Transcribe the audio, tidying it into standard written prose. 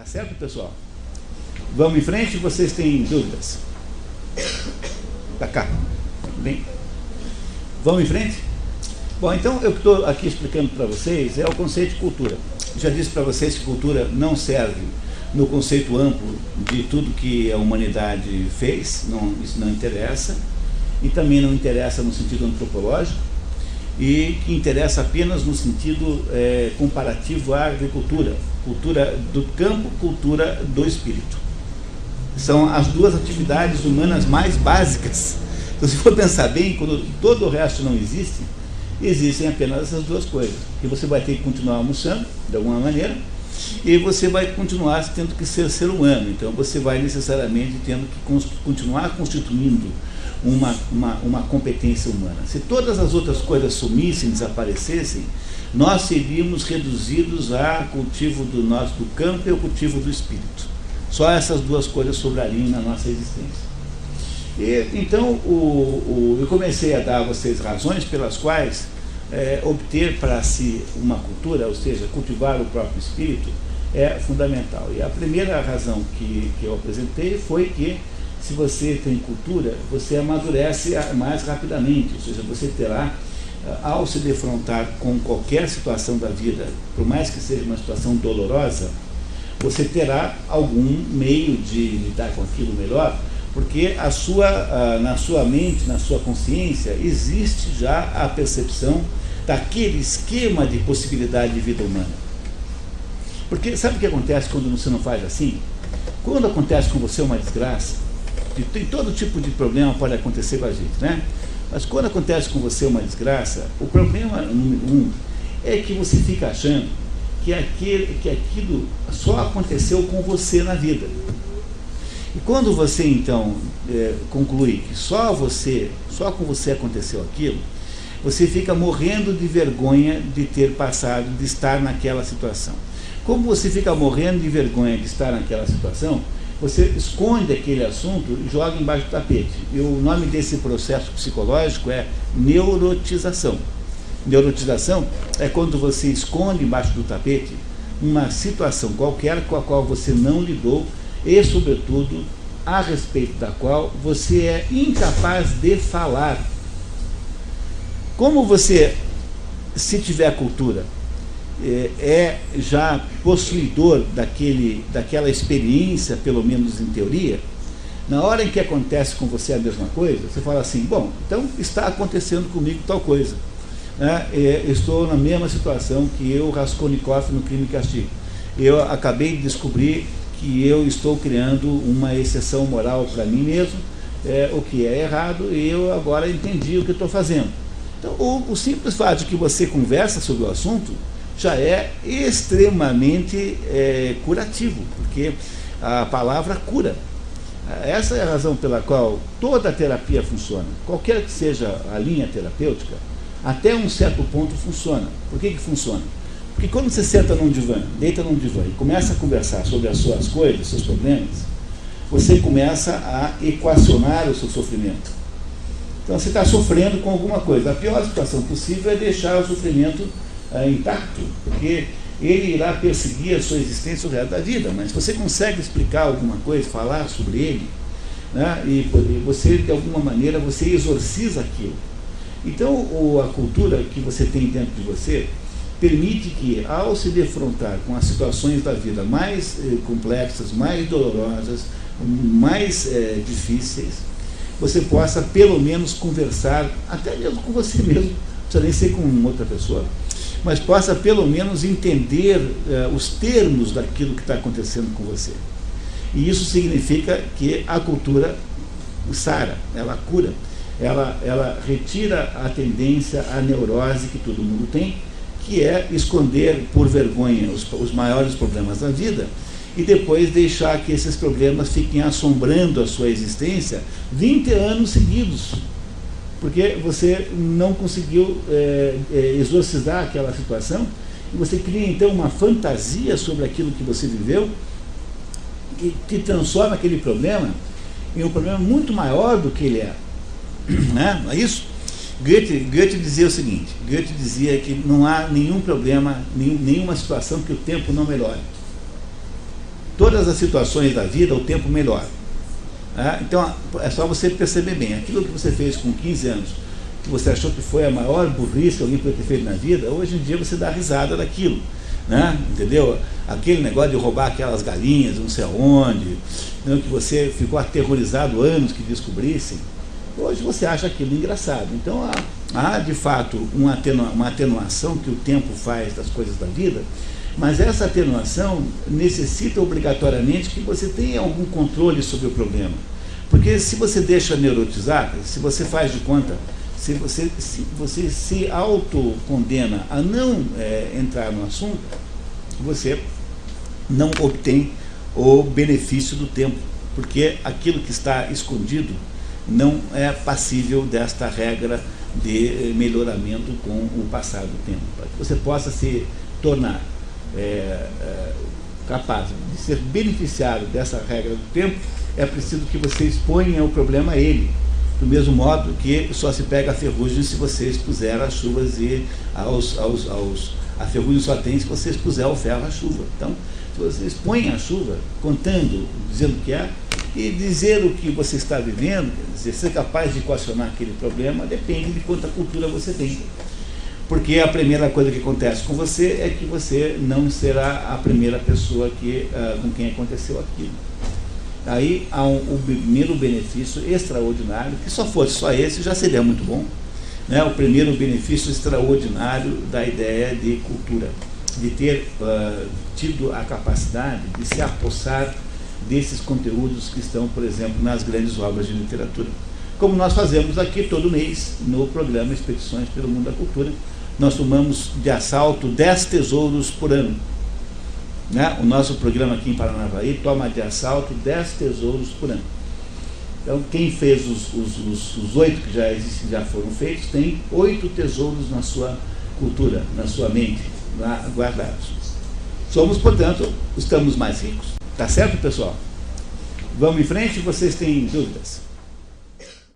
Tá certo, pessoal? Vamos em frente, vocês têm dúvidas? Pra cá. Bem, vamos em frente? Bom, então eu estou aqui explicando para vocês é o conceito de cultura. Já disse para vocês que cultura não serve no conceito amplo de tudo que a humanidade fez, isso não interessa, e também não interessa no sentido antropológico, e que interessa apenas no sentido comparativo à agricultura, cultura do campo, cultura do espírito. São as duas atividades humanas mais básicas. Então, se for pensar bem, quando todo o resto não existe, existem apenas essas duas coisas, que você vai ter que continuar almoçando, de alguma maneira, e você vai continuar tendo que ser humano. Então você vai necessariamente tendo que continuar constituindo uma competência humana. Se todas as outras coisas sumissem, desaparecessem, nós seríamos reduzidos a cultivo do campo e ao cultivo do espírito. Só essas duas coisas sobrariam na nossa existência. E, então eu comecei a dar a vocês razões pelas quais obter para si uma cultura, ou seja, cultivar o próprio espírito, é fundamental. E a primeira razão que eu apresentei foi que, se você tem cultura, você amadurece mais rapidamente, ou seja, você terá, ao se defrontar com qualquer situação da vida, por mais que seja uma situação dolorosa, você terá algum meio de lidar com aquilo melhor, porque na sua mente, na sua consciência, existe já a percepção daquele esquema de possibilidade de vida humana. Porque sabe o que acontece quando você não faz assim? Quando acontece com você uma desgraça, tem todo tipo de problema pode acontecer com a gente, né? Mas quando acontece com você uma desgraça, o problema número 1 é que você fica achando que aquilo só aconteceu com você na vida. E quando você então conclui que só com você aconteceu aquilo, você fica morrendo de vergonha de ter passado, de estar naquela situação. Como você fica morrendo de vergonha de estar naquela situação, você esconde aquele assunto e joga embaixo do tapete. E o nome desse processo psicológico é neurotização. Neurotização é quando você esconde embaixo do tapete uma situação qualquer com a qual você não lidou e, sobretudo, a respeito da qual você é incapaz de falar. Como você, se tiver cultura, é já possuidor daquela experiência, pelo menos em teoria, na hora em que acontece com você a mesma coisa, você fala assim, bom, então está acontecendo comigo tal coisa. Estou na mesma situação que eu, Raskolnikov, no Crime e Castigo. Eu acabei de descobrir que eu estou criando uma exceção moral para mim mesmo, o que é errado, e eu agora entendi o que estou fazendo. Então, o simples fato de que você conversa sobre o assunto já é extremamente curativo, porque a palavra cura. Essa é a razão pela qual toda a terapia funciona. Qualquer que seja a linha terapêutica, até um certo ponto funciona. Por que funciona? Porque quando você senta num divã, deita num divã e começa a conversar sobre as suas coisas, seus problemas, você começa a equacionar o seu sofrimento. Então você está sofrendo com alguma coisa. A pior situação possível é deixar o sofrimento intacto, porque ele irá perseguir a sua existência o resto da vida. Mas se você consegue explicar alguma coisa, falar sobre ele, né, e você, de alguma maneira, você exorciza aquilo. Então, a cultura que você tem dentro de você permite que, ao se defrontar com as situações da vida mais complexas, mais dolorosas, mais difíceis, você possa, pelo menos, conversar, até mesmo com você mesmo, não precisa nem ser com outra pessoa, mas possa, pelo menos, entender os termos daquilo que está acontecendo com você. E isso significa que a cultura sara, ela cura. Ela retira a tendência à neurose que todo mundo tem, que é esconder por vergonha os maiores problemas da vida e depois deixar que esses problemas fiquem assombrando a sua existência 20 anos seguidos, porque você não conseguiu exorcizar aquela situação e você cria então uma fantasia sobre aquilo que você viveu que transforma aquele problema em um problema muito maior do que ele é. Não é isso? Goethe dizia o seguinte, Goethe dizia que não há nenhum problema, nenhuma situação que o tempo não melhore. todas as situações da vida, o tempo melhora. Então, é só você perceber bem, aquilo que você fez com 15 anos, que você achou que foi a maior burrice que alguém podia ter feito na vida, hoje em dia você dá risada daquilo, né? Entendeu? Aquele negócio de roubar aquelas galinhas, não sei aonde, não, que você ficou aterrorizado anos que descobrissem, hoje você acha aquilo engraçado. Então, há de fato uma atenuação que o tempo faz das coisas da vida, mas essa atenuação necessita obrigatoriamente que você tenha algum controle sobre o problema. Porque se você deixa neurotizar, se você faz de conta, se você se autocondena a não entrar no assunto, você não obtém o benefício do tempo, porque aquilo que está escondido não é passível desta regra de melhoramento com o passar do tempo. Para que você possa se tornar capaz de ser beneficiário dessa regra do tempo, é preciso que você exponha o problema a ele, do mesmo modo que só se pega a ferrugem se você expuser as chuvas e a ferrugem só tem se você expuser o ferro à chuva. Então, se você expõe a chuva, contando, dizendo o que é, e dizer o que você está vivendo, quer dizer, ser capaz de equacionar aquele problema, depende de quanta cultura você tem. Porque a primeira coisa que acontece com você é que você não será a primeira pessoa com quem aconteceu aquilo. Aí há o primeiro benefício extraordinário, que só fosse só esse já seria muito bom, né? O primeiro benefício extraordinário da ideia de cultura, de ter tido a capacidade de se apossar desses conteúdos que estão, por exemplo, nas grandes obras de literatura. Como nós fazemos aqui todo mês no programa Expedições pelo Mundo da Cultura, nós tomamos de assalto 10 tesouros por ano. Né? O nosso programa aqui em Paranavaí toma de assalto 10 tesouros por ano. Então, quem fez os 8 que já existem, já foram feitos, tem 8 tesouros na sua cultura, na sua mente, lá guardados. Somos, portanto, estamos mais ricos. Tá certo, pessoal? Vamos em frente, vocês têm dúvidas?